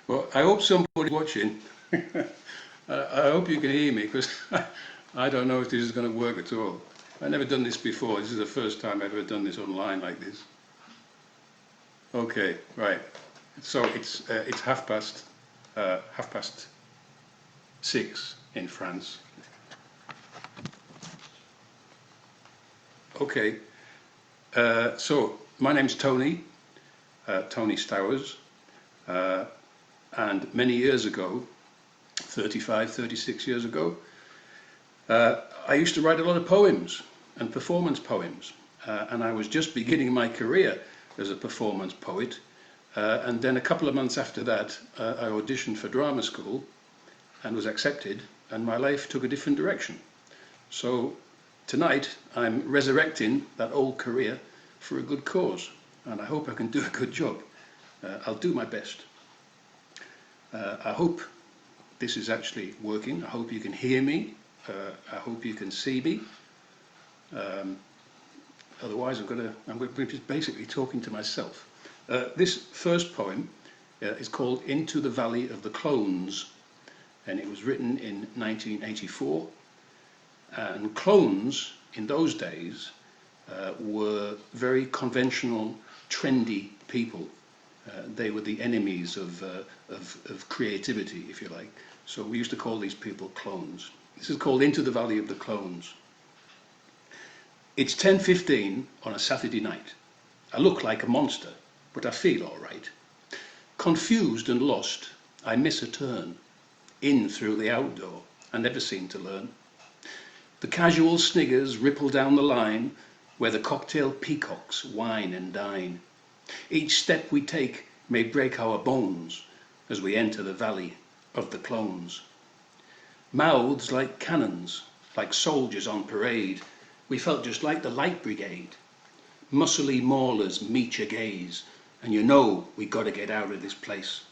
Well, I hope somebody's watching. I hope you can hear me, because I don't know if this is going to work at all. I've never done this before. This is the first time I've ever done this online like this. Okay, right. So it's 6:30 in France. Okay. So my name's Tony, Tony Stowers, and many years ago, 35, 36 years ago, I used to write a lot of poems and performance poems, and I was just beginning my career as a performance poet, and then a couple of months after that I auditioned for drama school and was accepted, and my life took a different direction. So tonight I'm resurrecting that old career for a good cause, and I hope I can do a good job. I'll do my best. I hope this is actually working. I hope you can hear me. I hope you can see me. Otherwise I'm going to be just basically talking to myself. This first poem is called Into the Valley of the Clones, and it was written in 1984. And clones in those days were very conventional, trendy people. They were the enemies of creativity, if you like. So we used to call these people clones. This is called Into the Valley of the Clones. It's 10:15 on a Saturday night. I look like a monster, but I feel all right. Confused and lost, I miss a turn. In through the outdoor, I never seem to learn. The casual sniggers ripple down the line, where the cocktail peacocks wine and dine. Each step we take may break our bones as we enter the valley of the clones. Mouths like cannons, like soldiers on parade, we felt just like the Light Brigade. Muscly maulers meet your gaze, and you know we gotta get out of this place.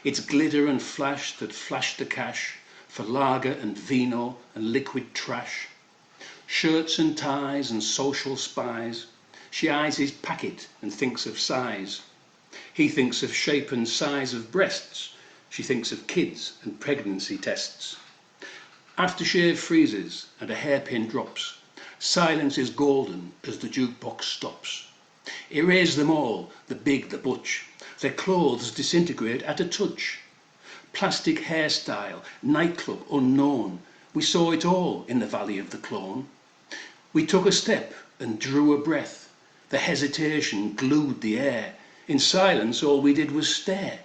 It's glitter and flash that flash the cash for lager and vino and liquid trash. Shirts and ties and social spies. She eyes his packet and thinks of size. He thinks of shape and size of breasts. She thinks of kids and pregnancy tests. Aftershave freezes and a hairpin drops. Silence is golden as the jukebox stops. Erase them all, the big, the butch. Their clothes disintegrate at a touch. Plastic hairstyle, nightclub unknown. We saw it all in the valley of the Clone. We took a step and drew a breath. The hesitation glued the air. In silence all we did was stare.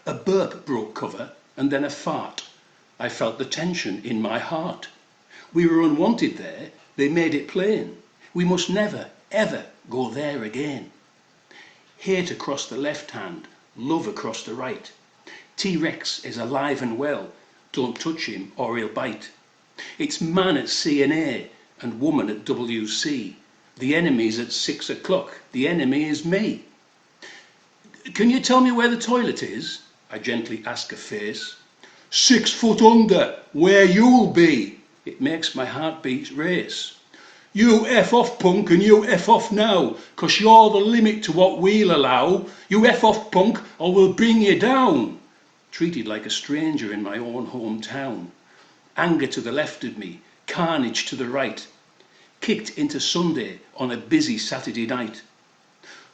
A burp broke cover and then a fart. I felt the tension in my heart. We were unwanted there, they made it plain. We must never, ever go there again. Hate across the left hand, love across the right. T-Rex is alive and well, don't touch him or he'll bite. It's man at CNA and woman at WC. The enemy's at 6 o'clock, the enemy is me. Can you tell me where the toilet is? I gently ask a face. 6 foot under, where you'll be. It makes my heartbeats race. You F off, punk, and you F off now, 'cause you're the limit to what we'll allow. You F off, punk, or we'll bring you down. Treated like a stranger in my own hometown. Anger to the left of me, carnage to the right. Kicked into Sunday on a busy Saturday night.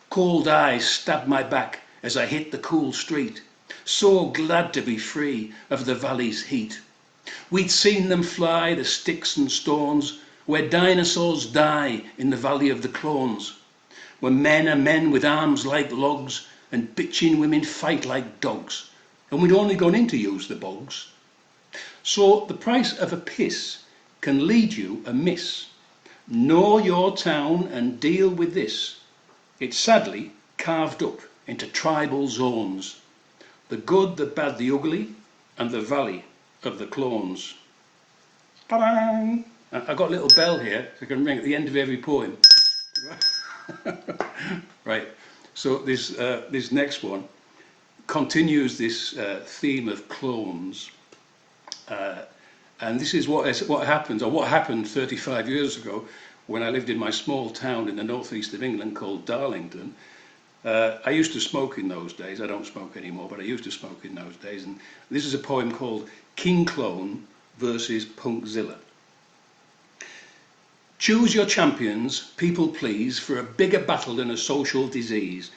Cold eyes stabbed my back as I hit the cool street. So glad to be free of the valley's heat. We'd seen them fly, the sticks and stones, where dinosaurs die in the valley of the Clones. Where men are men with arms like logs, and bitching women fight like dogs. And we'd only gone in to use the bogs. So the price of a piss can lead you amiss. Know your town and deal with this. It's sadly carved up into tribal zones. The good, the bad, the ugly, and the valley of the Clones. Ta-da! I've got a little bell here, so I can ring at the end of every poem. Right, so this next one continues this theme of clones. And this is what happened 35 years ago when I lived in my small town in the northeast of England called Darlington. I used to smoke in those days. I don't smoke anymore, but I used to smoke in those days. And this is a poem called King Clone versus Punkzilla. Choose your champions, people please, for a bigger battle than a social disease.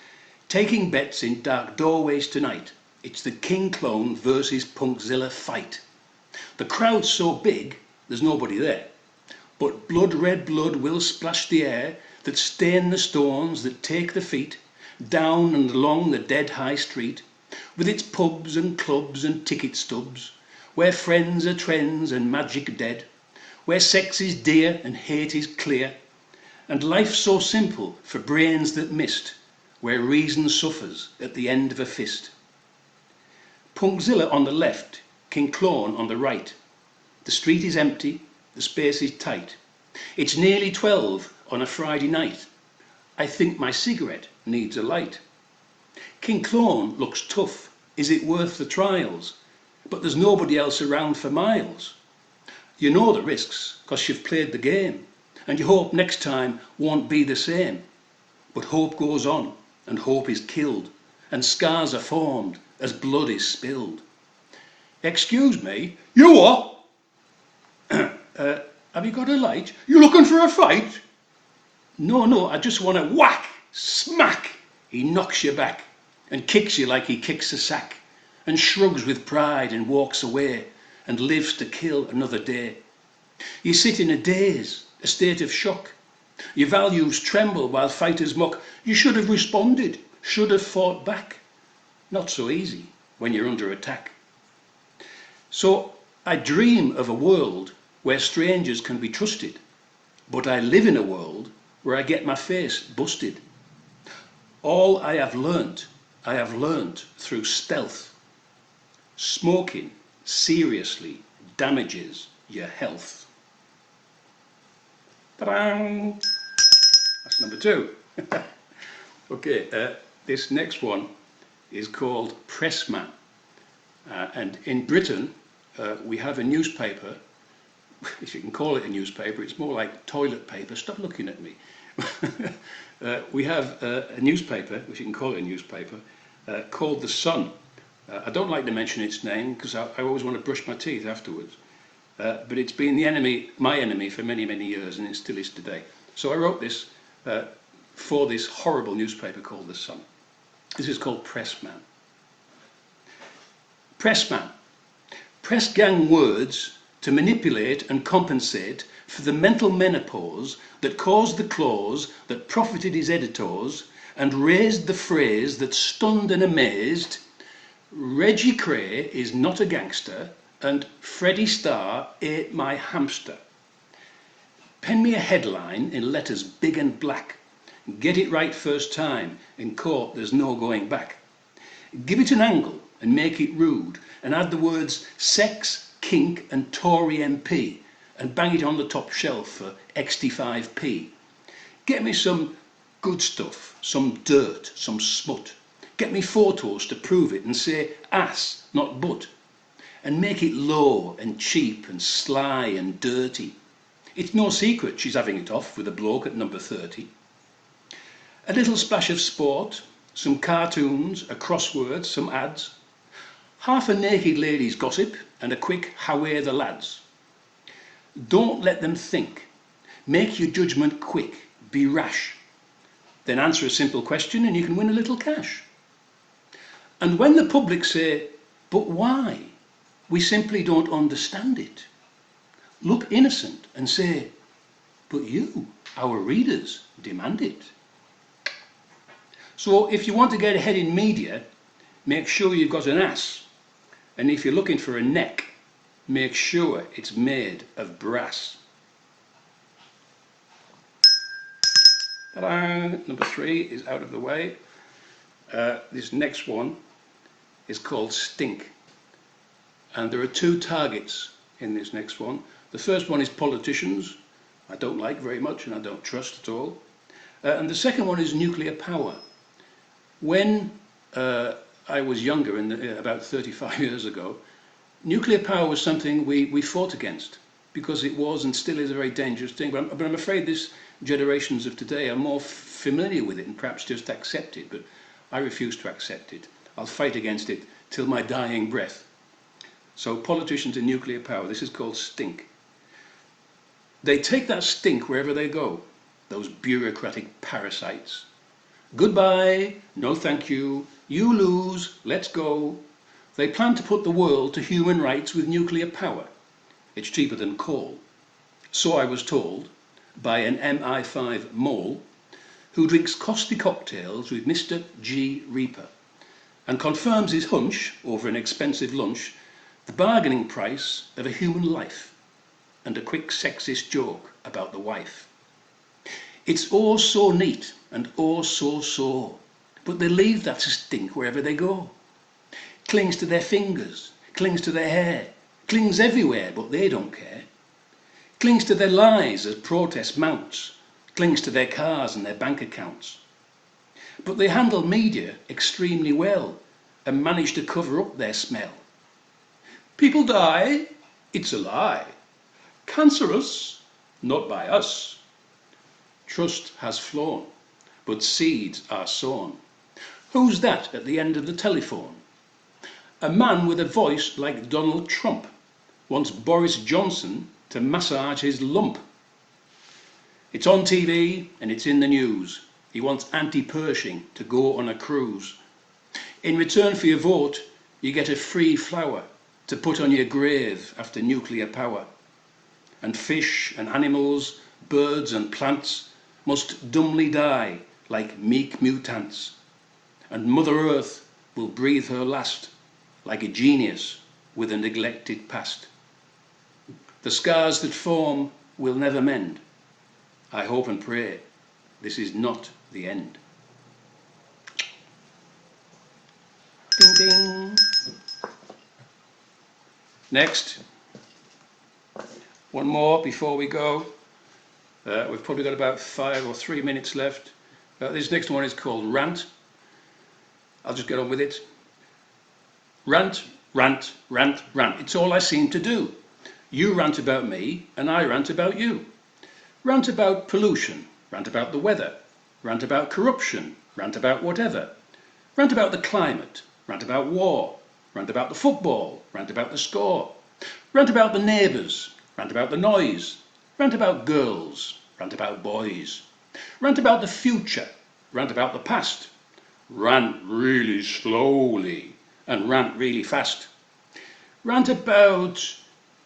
Taking bets in dark doorways tonight. It's the King Clone versus Punkzilla fight. The crowd's so big, there's nobody there. But blood red blood will splash the air, that stain the stones, that take the feet, down and along the dead high street, with its pubs and clubs and ticket stubs, where friends are trends and magic dead, where sex is dear and hate is clear, and life so simple for brains that missed, where reason suffers at the end of a fist. Punkzilla on the left, King Clone on the right. The street is empty, the space is tight. It's nearly 12 on a Friday night. I think my cigarette needs a light. King Clone looks tough, is it worth the trials? But there's nobody else around for miles. You know the risks, 'cause you've played the game, and you hope next time won't be the same. But hope goes on, and hope is killed, and scars are formed as blood is spilled. Excuse me, you what? Have you got a light? You looking for a fight? No, I just want to whack, smack. He knocks you back and kicks you like he kicks a sack, and shrugs with pride and walks away and lives to kill another day. You sit in a daze, a state of shock. Your values tremble while fighters mock. You should have responded, should have fought back. Not so easy when you're under attack. So I dream of a world where strangers can be trusted, but I live in a world where I get my face busted. All I have learnt through stealth. Smoking seriously damages your health. Ta-da! That's number 2. Okay, this next one is called Pressman. And in Britain, we have a newspaper, if you can call it a newspaper, it's more like toilet paper, stop looking at me. We have a newspaper, which you can call it a newspaper, called The Sun. I don't like to mention its name because I always want to brush my teeth afterwards. But it's been my enemy for many, many years, and it still is today. So I wrote this for this horrible newspaper called The Sun. This is called Pressman. Pressman. Press gang words to to manipulate and compensate for the mental menopause that caused the clause that profited his editors and raised the phrase that stunned and amazed, Reggie Cray is not a gangster and Freddie Starr ate my hamster. Pen me a headline in letters big and black. Get it right first time. In court there's no going back. Give it an angle and make it rude and add the words sex, kink and Tory MP and bang it on the top shelf for XT5p. Get me some good stuff, some dirt, some smut. Get me photos to prove it and say ass, not butt. And make it low and cheap and sly and dirty. It's no secret she's having it off with a bloke at number 30. A little splash of sport, some cartoons, a crossword, some ads. Half a naked lady's gossip and a quick how are the lads. Don't let them think. Make your judgment quick, be rash. Then answer a simple question and you can win a little cash. And when the public say, but why? We simply don't understand it. Look innocent and say, but you, our readers, demand it. So if you want to get ahead in media, make sure you've got an ass. And if you're looking for a neck, make sure it's made of brass. Ta-da! Number 3 is out of the way. This next one is called Stink. And there are 2 targets in this next one. The first one is politicians. I don't like very much and I don't trust at all. And the second one is nuclear power. When I was younger, about 35 years ago, nuclear power was something we fought against because it was and still is a very dangerous thing. But I'm afraid this generations of today are more familiar with it and perhaps just accept it. But I refuse to accept it. I'll fight against it till my dying breath. So politicians and nuclear power, this is called stink. They take that stink wherever they go, those bureaucratic parasites. Goodbye, no thank you, you lose, let's go. They plan to put the world to human rights with nuclear power. It's cheaper than coal. So I was told by an MI5 mole who drinks costly cocktails with Mr. G. Reaper and confirms his hunch over an expensive lunch, the bargaining price of a human life and a quick sexist joke about the wife. It's all so neat and all so, but they leave that stink wherever they go. Clings to their fingers, clings to their hair, clings everywhere, but they don't care. Clings to their lies as protest mounts, clings to their cars and their bank accounts. But they handle media extremely well and manage to cover up their smell. People die, it's a lie. Cancerous, not by us. Trust has flown, but seeds are sown. Who's that at the end of the telephone? A man with a voice like Donald Trump wants Boris Johnson to massage his lump. It's on TV and it's in the news. He wants anti-Pershing to go on a cruise. In return for your vote, you get a free flower to put on your grave after nuclear power. And fish and animals, birds and plants must dumbly die like meek mutants. And Mother Earth will breathe her last like a genius with a neglected past. The scars that form will never mend. I hope and pray this is not the end. Ding ding. Next, one more before we go. We've probably got about 5 or 3 minutes left. This next one is called Rant. I'll just get on with it. Rant, rant, rant, rant. It's all I seem to do. You rant about me and I rant about you. Rant about pollution, rant about the weather, rant about corruption, rant about whatever. Rant about the climate, rant about war, rant about the football, rant about the score. Rant about the neighbours, rant about the noise, rant about girls, rant about boys. Rant about the future, rant about the past. Rant really slowly and rant really fast. Rant about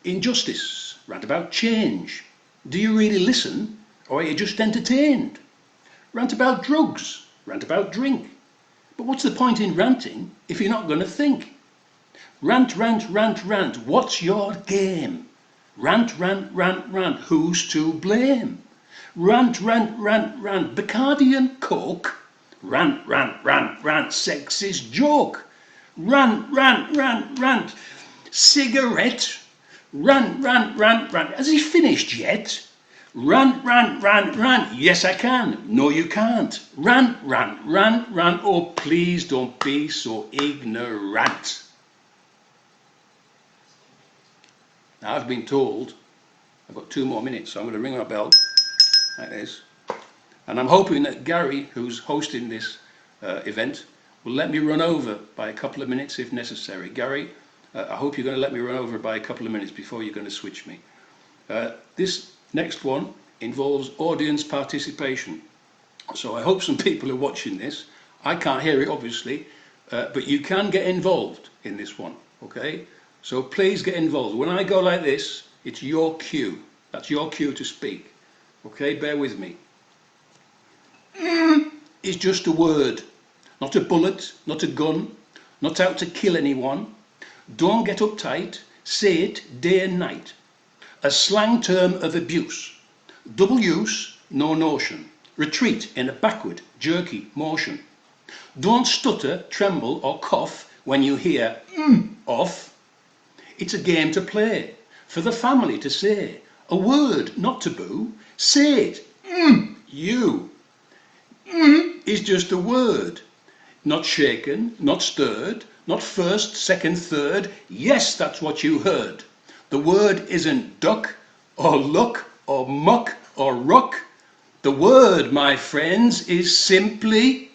injustice, rant about change. Do you really listen, or are you just entertained? Rant about drugs, rant about drink. But what's the point in ranting if you're not going to think? Rant, rant, rant, rant, what's your game? Rant, rant, rant, rant, who's to blame? Rant, rant, rant, rant, Bacardi and Coke. Rant, rant, rant, rant, sexist joke. Rant, rant, rant, rant, cigarette. Rant, rant, rant, rant, has he finished yet? Rant, rant, rant, rant, yes I can, no you can't. Rant, rant, rant, rant, oh please don't be so ignorant. Now I've been told I've got 2 more minutes, so I'm going to ring my bell like this. And I'm hoping that Gary, who's hosting this event, will let me run over by a couple of minutes if necessary. Gary, I hope you're going to let me run over by a couple of minutes before you're going to switch me. This next one involves audience participation. So I hope some people are watching this. I can't hear it obviously, but you can get involved in this one, okay? So please get involved. When I go like this, it's your cue. That's your cue to speak. Okay, bear with me. Is just a word, not a bullet, not a gun, not out to kill anyone. Don't get uptight, say it day and night. A slang term of abuse. Double use, no notion. Retreat in a backward, jerky motion. Don't stutter, tremble or cough when you hear off. It's a game to play, for the family to say. A word, not taboo. Say it. You. Is just a word. Not shaken, not stirred, not first, second, third. Yes, that's what you heard. The word isn't duck, or luck, or muck, or ruck. The word, my friends, is simply,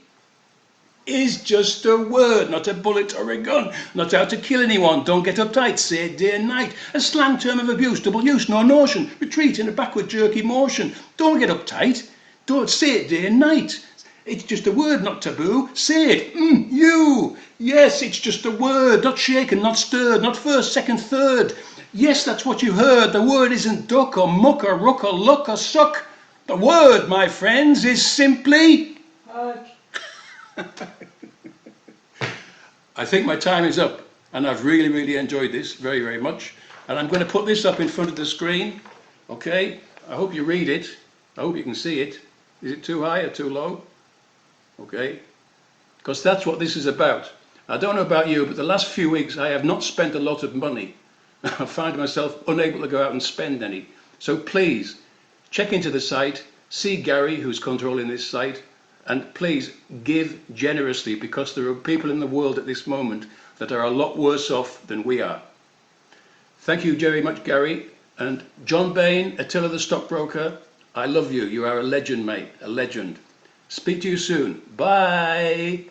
is just a word, not a bullet or a gun, not out to kill anyone. Don't get uptight, say it day and night. A slang term of abuse, double use, no notion. Retreat in a backward, jerky motion. Don't get uptight, don't say it day and night. It's just a word, not taboo. Say it. You. Yes, it's just a word, not shaken, not stirred, not first, second, third. Yes, that's what you heard. The word isn't duck or muck or ruck or luck or suck. The word, my friends, is simply... I think my time is up, and I've really, really enjoyed this very, very much. And I'm going to put this up in front of the screen. Okay, I hope you read it. I hope you can see it. Is it too high or too low? Okay, because that's what this is about. I don't know about you, but the last few weeks I have not spent a lot of money. I find myself unable to go out and spend any. So please, check into the site, see Gary, who's controlling this site, and please give generously, because there are people in the world at this moment that are a lot worse off than we are. Thank you very much, Gary. And John Bain, Attila the stockbroker, I love you. You are a legend, mate, a legend. Speak to you soon. Bye.